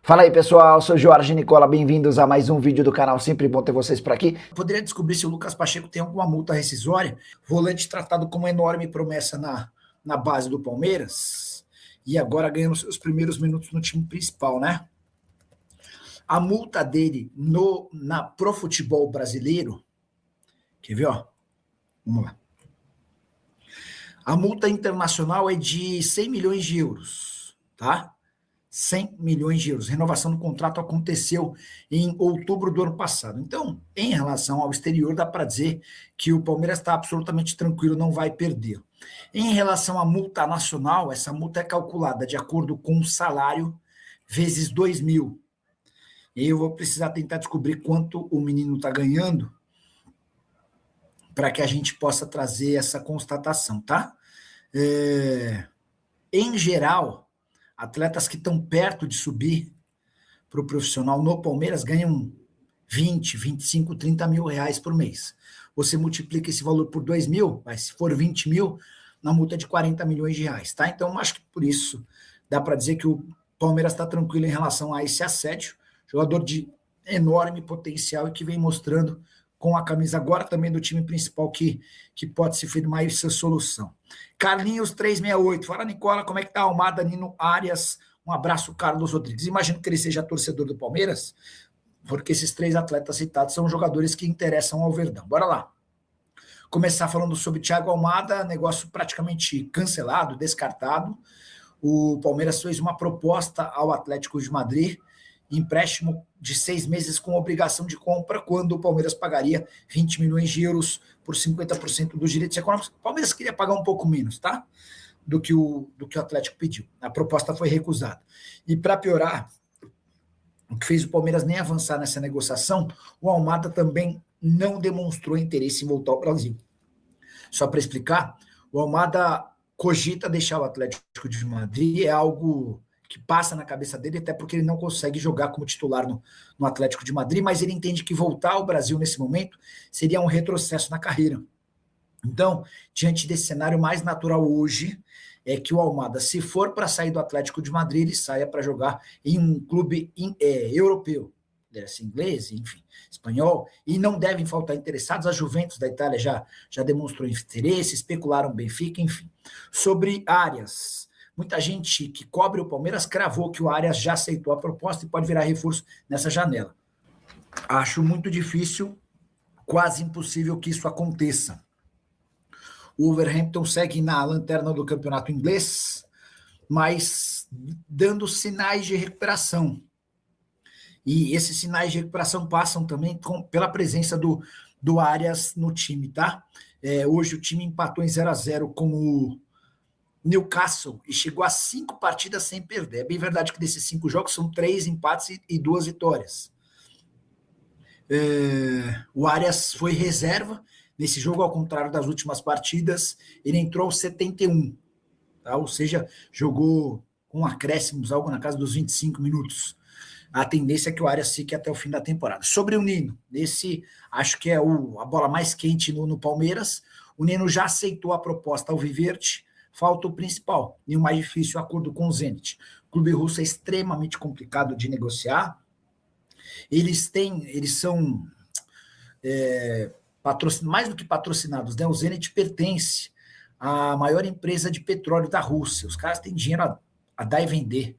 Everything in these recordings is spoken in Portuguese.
Fala aí pessoal, sou Jorge Nicola, bem-vindos a mais um vídeo do canal, sempre bom ter vocês por aqui. Poderia descobrir se o Lucas Pacheco tem alguma multa rescisória, volante tratado como uma enorme promessa na base do Palmeiras, e agora ganhando seus primeiros minutos no time principal, né? A multa dele pro futebol brasileiro, quer ver, ó? Vamos lá. A multa internacional é de 100 milhões de euros, tá? 100 milhões de euros. Renovação do contrato aconteceu em outubro do ano passado. Então, em relação ao exterior, dá para dizer que o Palmeiras está absolutamente tranquilo, não vai perder. Em relação à multa nacional, essa multa é calculada de acordo com o salário vezes 2.000. E eu vou precisar tentar descobrir quanto o menino está ganhando para que a gente possa trazer essa constatação, tá? Em geral, atletas que estão perto de subir para o profissional no Palmeiras ganham 20, 25, 30 mil reais por mês. Você multiplica esse valor por 2 mil, mas se for 20 mil, na multa é de 40 milhões de reais, tá? Então, acho que por isso dá para dizer que o Palmeiras está tranquilo em relação a esse assédio. Jogador de enorme potencial e que vem mostrando com a camisa agora também do time principal que pode se firmar essa solução. Carlinhos 368, fala Nicola, como é que tá Almada, Nino Arias? Um abraço, Carlos Rodrigues. Imagino que ele seja torcedor do Palmeiras, porque esses três atletas citados são jogadores que interessam ao Verdão. Bora lá. Começar falando sobre Thiago Almada, negócio praticamente cancelado, descartado. O Palmeiras fez uma proposta ao Atlético de Madrid, empréstimo de 6 meses com obrigação de compra, quando o Palmeiras pagaria 20 milhões de euros por 50% dos direitos econômicos. O Palmeiras queria pagar um pouco menos, tá? Do que o Atlético pediu. A proposta foi recusada. E para piorar, o que fez o Palmeiras nem avançar nessa negociação, o Almada também não demonstrou interesse em voltar ao Brasil. Só para explicar, o Almada cogita deixar o Atlético de Madrid, é algo que passa na cabeça dele, até porque ele não consegue jogar como titular no Atlético de Madrid, mas ele entende que voltar ao Brasil nesse momento seria um retrocesso na carreira. Então, diante desse cenário, mais natural hoje é que o Almada, se for para sair do Atlético de Madrid, ele saia para jogar em um clube europeu, assim, inglês, enfim, espanhol, e não devem faltar interessados. A Juventus da Itália já demonstrou interesse, especularam Benfica, enfim. Sobre Arias, muita gente que cobre o Palmeiras cravou que o Arias já aceitou a proposta e pode virar reforço nessa janela. Acho muito difícil, quase impossível que isso aconteça. O Wolverhampton segue na lanterna do campeonato inglês, mas dando sinais de recuperação. E esses sinais de recuperação passam também pela presença do Arias no time, tá? Hoje o time empatou em 0-0 com o Newcastle e chegou a 5 partidas sem perder. É bem verdade que desses 5 jogos são 3 empates e 2 vitórias. O Arias foi reserva nesse jogo, ao contrário das últimas partidas, ele entrou aos 71, tá? Ou seja, jogou com acréscimos, algo na casa dos 25 minutos. A tendência é que o Arias fique até o fim da temporada. Sobre o Nino, esse acho que é a bola mais quente no Palmeiras. O Nino já aceitou a proposta alviverde, falta o principal e o mais difícil, o acordo com o Zenit. O clube russo é extremamente complicado de negociar. Eles são mais do que patrocinados, né? O Zenit pertence à maior empresa de petróleo da Rússia. Os caras têm dinheiro a dar e vender.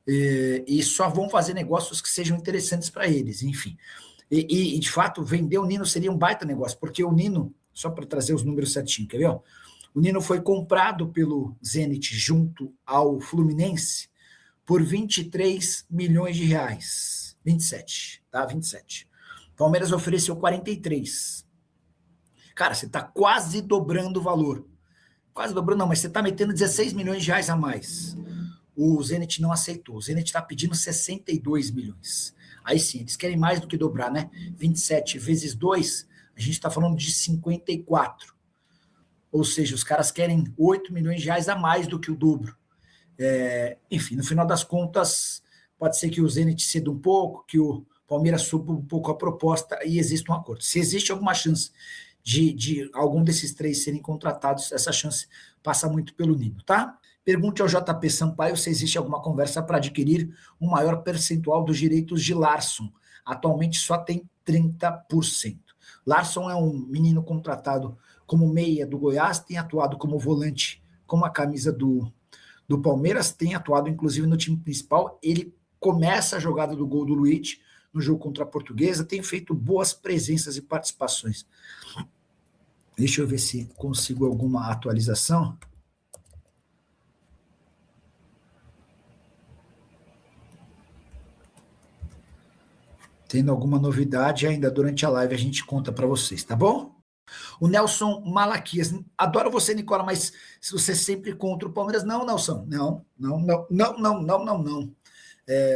E só vão fazer negócios que sejam interessantes para eles, enfim. E, de fato, vender o Nino seria um baita negócio, porque o Nino, só para trazer os números certinho, quer ver? Ó? O Nino foi comprado pelo Zenit junto ao Fluminense por 23 milhões de reais. 27, tá? 27. O Palmeiras ofereceu 43. Cara, você está quase dobrando o valor. Quase dobrando, não, mas você está metendo 16 milhões de reais a mais. O Zenit não aceitou. O Zenit está pedindo 62 milhões. Aí sim, eles querem mais do que dobrar, né? 27 vezes 2, a gente está falando de 54. Ou seja, os caras querem 8 milhões de reais a mais do que o dobro. Enfim, no final das contas, pode ser que o Zenit ceda um pouco, que o Palmeiras suba um pouco a proposta e exista um acordo. Se existe alguma chance de algum desses três serem contratados, essa chance passa muito pelo Nino, tá? Pergunte ao JP Sampaio se existe alguma conversa para adquirir um maior percentual dos direitos de Larsson. Atualmente só tem 30%. Larsson é um menino contratado como meia do Goiás, tem atuado como volante com a camisa do Palmeiras, tem atuado inclusive no time principal. Ele começa a jogada do gol do Luiz no jogo contra a Portuguesa, tem feito boas presenças e participações. Deixa eu ver se consigo alguma atualização. Tendo alguma novidade ainda durante a live, a gente conta para vocês, tá bom? O Nelson Malaquias, adoro você, Nicola, mas se você sempre contra o Palmeiras, não, Nelson, não.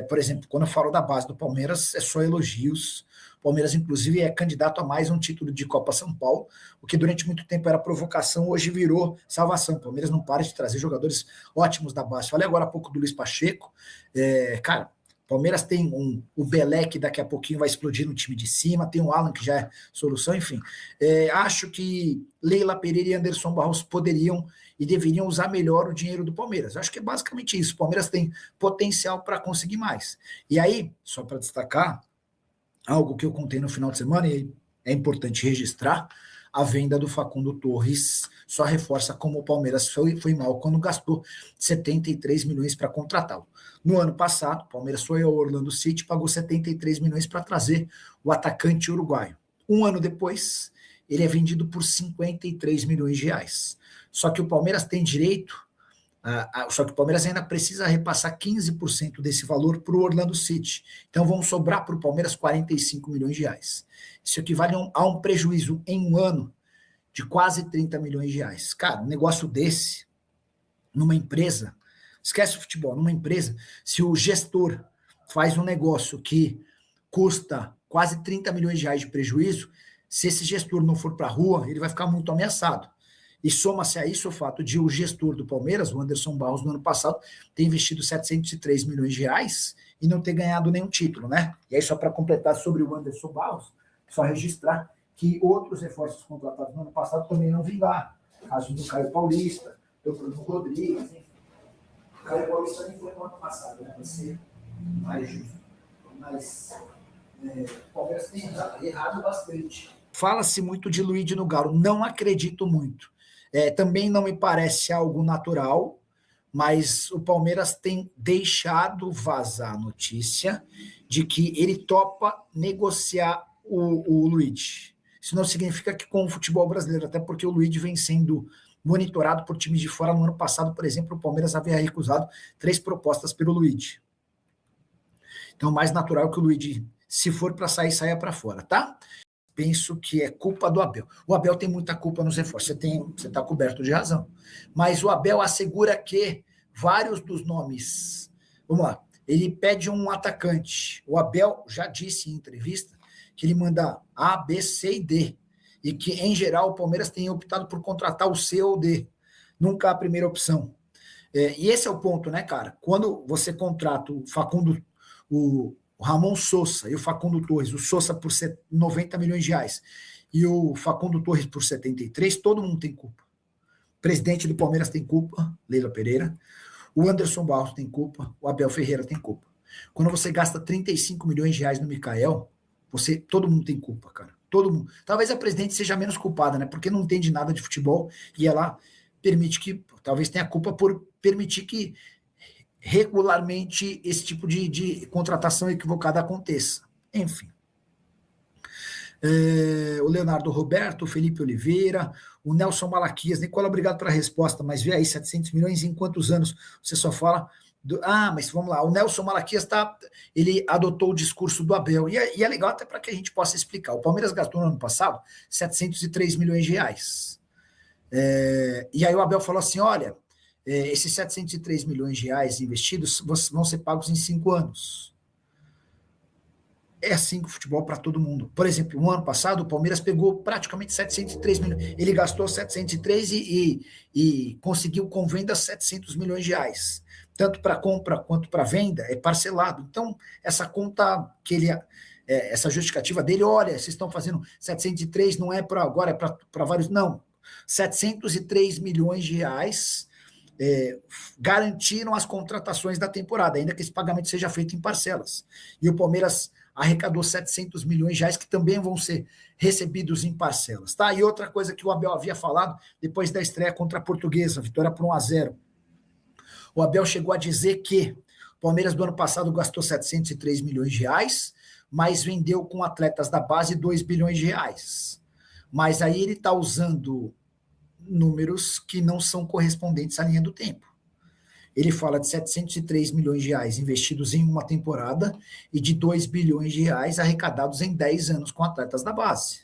Por exemplo, quando eu falo da base do Palmeiras, é só elogios. O Palmeiras, inclusive, é candidato a mais um título de Copa São Paulo, o que durante muito tempo era provocação, hoje virou salvação. O Palmeiras não para de trazer jogadores ótimos da base. Falei agora há pouco do Luiz Pacheco, cara. Palmeiras tem o Belé, que daqui a pouquinho vai explodir no time de cima, tem o Alan, que já é solução, enfim. Acho que Leila Pereira e Anderson Barros poderiam e deveriam usar melhor o dinheiro do Palmeiras. Acho que é basicamente isso. O Palmeiras tem potencial para conseguir mais. E aí, só para destacar, algo que eu contei no final de semana, e é importante registrar, a venda do Facundo Torres só reforça como o Palmeiras foi mal quando gastou 73 milhões para contratá-lo. No ano passado, o Palmeiras foi ao Orlando City, pagou 73 milhões para trazer o atacante uruguaio. Um ano depois, ele é vendido por 53 milhões de reais. Só que o Palmeiras tem direito, só que o Palmeiras ainda precisa repassar 15% desse valor para o Orlando City. Então vão sobrar para o Palmeiras 45 milhões de reais. Isso equivale a um prejuízo em um ano de quase 30 milhões de reais. Cara, um negócio desse, numa empresa, esquece o futebol, numa empresa, se o gestor faz um negócio que custa quase 30 milhões de reais de prejuízo, se esse gestor não for para a rua, ele vai ficar muito ameaçado. E soma-se a isso o fato de o gestor do Palmeiras, o Anderson Barros, no ano passado, ter investido 703 milhões de reais e não ter ganhado nenhum título, né? E aí, só para completar sobre o Anderson Barros, só registrar que outros reforços contratados no ano passado também não vingaram. Caso do Caio Paulista, do Bruno Rodrigues, enfim. O Caio Paulista nem foi no ano passado, né? Vai ser mais justo. Mas o Palmeiras tem errado bastante. Fala-se muito de Luiz no Galo, não acredito muito. Também não me parece algo natural, mas o Palmeiras tem deixado vazar a notícia de que ele topa negociar o Luiz. Isso não significa que com o futebol brasileiro, até porque o Luiz vem sendo monitorado por times de fora. No ano passado, por exemplo, o Palmeiras havia recusado 3 propostas pelo Luiz. Então, mais natural que o Luiz, se for para sair, saia para fora, tá? Penso que é culpa do Abel. O Abel tem muita culpa nos reforços, você está coberto de razão. Mas o Abel assegura que vários dos nomes... Vamos lá, ele pede um atacante. O Abel já disse em entrevista que ele manda A, B, C e D. E que, em geral, o Palmeiras tem optado por contratar o C ou D. Nunca a primeira opção. E esse é o ponto, né, cara? Quando você contrata o Facundo... o Ramon Sousa e o Facundo Torres, o Sousa por 90 milhões de reais e o Facundo Torres por 73, todo mundo tem culpa. O presidente do Palmeiras tem culpa, Leila Pereira, o Anderson Barros tem culpa, o Abel Ferreira tem culpa. Quando você gasta 35 milhões de reais no Mikael, todo mundo tem culpa, cara. Todo mundo. Talvez a presidente seja menos culpada, né? Porque não entende nada de futebol e ela permite que, talvez tenha culpa por permitir que regularmente esse tipo de contratação equivocada aconteça. Enfim. O Leonardo Roberto, o Felipe Oliveira, o Nelson Malaquias. Nicola, obrigado pela resposta, mas vê aí, 700 milhões em quantos anos? Você só fala... mas vamos lá, o Nelson Malaquias ele adotou o discurso do Abel, e é legal até para que a gente possa explicar. O Palmeiras gastou no ano passado 703 milhões de reais. E aí o Abel falou assim, olha, esses 703 milhões de reais investidos vão ser pagos em 5 anos. É assim que o futebol para todo mundo. Por exemplo, no ano passado, o Palmeiras pegou praticamente 703 milhões. Ele gastou 703 e conseguiu com venda 700 milhões de reais. Tanto para compra quanto para venda, é parcelado. Então, essa conta que ele... essa justificativa dele, olha, vocês estão fazendo 703, não é para agora, é para vários... Não, 703 milhões de reais garantiram as contratações da temporada, ainda que esse pagamento seja feito em parcelas. E o Palmeiras arrecadou 700 milhões de reais, que também vão ser recebidos em parcelas. Tá? E outra coisa que o Abel havia falado, depois da estreia contra a Portuguesa, vitória por 1-0, o Abel chegou a dizer que o Palmeiras do ano passado gastou 703 milhões de reais, mas vendeu com atletas da base 2 bilhões de reais. Mas aí ele está usando números que não são correspondentes à linha do tempo. Ele fala de 703 milhões de reais investidos em uma temporada e de 2 bilhões de reais arrecadados em 10 anos com atletas da base.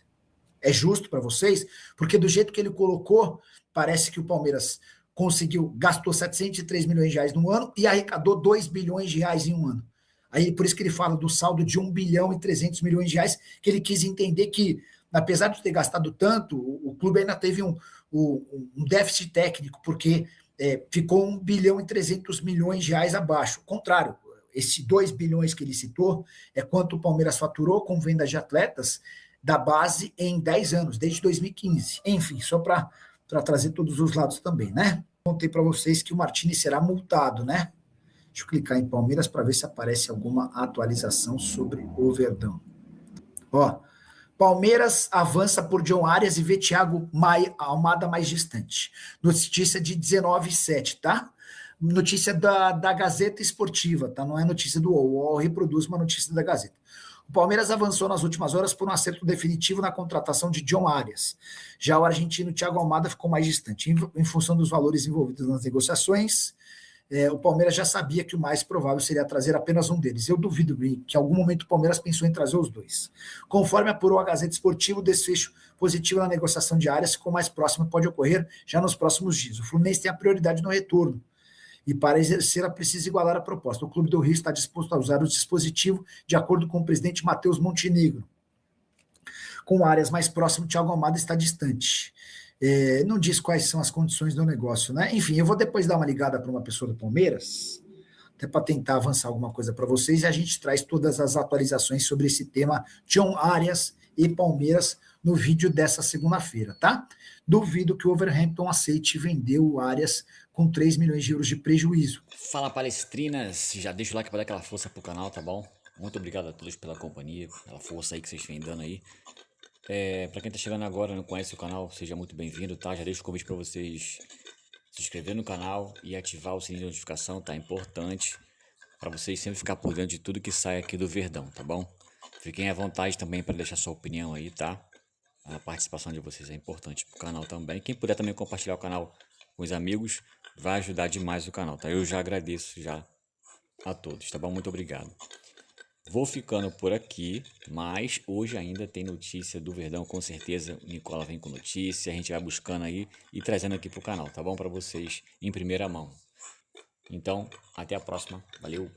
É justo para vocês? Porque do jeito que ele colocou, parece que o Palmeiras gastou 703 milhões de reais no ano e arrecadou 2 bilhões de reais em um ano. Aí, por isso que ele fala do saldo de 1 bilhão e 300 milhões de reais, que ele quis entender que, apesar de ter gastado tanto, o clube ainda teve um déficit técnico, porque ficou 1 bilhão e 300 milhões de reais abaixo. Ao contrário, esse 2 bilhões que ele citou é quanto o Palmeiras faturou com vendas de atletas da base em 10 anos, desde 2015. Enfim, só para trazer todos os lados também, né? Contei para vocês que o Martini será multado, né? Deixa eu clicar em Palmeiras para ver se aparece alguma atualização sobre o Verdão. Ó, Palmeiras avança por John Arias e vê Thiago Almada mais distante. Notícia de 19/7, tá? Notícia da Gazeta Esportiva, tá? Não é notícia do UOL. O UOL reproduz uma notícia da Gazeta. O Palmeiras avançou nas últimas horas por um acerto definitivo na contratação de John Arias. Já o argentino Thiago Almada ficou mais distante. Em função dos valores envolvidos nas negociações, o Palmeiras já sabia que o mais provável seria trazer apenas um deles. Eu duvido que em algum momento o Palmeiras pensou em trazer os dois. Conforme apurou a Gazeta Esportiva, o desfecho positivo na negociação de Arias ficou mais próximo e pode ocorrer já nos próximos dias. O Fluminense tem a prioridade no retorno e para exercê-la precisa igualar a proposta. O Clube do Rio está disposto a usar o dispositivo de acordo com o presidente Matheus Montenegro. Com Arias mais próximo, Thiago Almada está distante. Não diz quais são as condições do negócio, né? Enfim, eu vou depois dar uma ligada para uma pessoa do Palmeiras, até para tentar avançar alguma coisa para vocês, e a gente traz todas as atualizações sobre esse tema John Arias e Palmeiras no vídeo dessa segunda-feira, tá? Duvido que o Wolverhampton aceite vender o Arias com 3 milhões de euros de prejuízo. Fala, palestrinas, já deixa o like para dar aquela força pro canal, tá bom? Muito obrigado a todos pela companhia, pela força aí que vocês vêm dando aí. Para quem tá chegando agora e não conhece o canal, seja muito bem-vindo, tá? Já deixo o convite para vocês se inscrever no canal e ativar o sininho de notificação, tá? Importante para vocês sempre ficar por dentro de tudo que sai aqui do Verdão, tá bom? Fiquem à vontade também para deixar sua opinião aí, tá? A participação de vocês é importante pro canal também. Quem puder também compartilhar o canal com os amigos, vai ajudar demais o canal, tá? Eu já agradeço já a todos, tá bom? Muito obrigado. Vou ficando por aqui, mas hoje ainda tem notícia do Verdão, com certeza o Nicola vem com notícia, a gente vai buscando aí e trazendo aqui pro canal, tá bom? Para vocês em primeira mão. Então, até a próxima, valeu!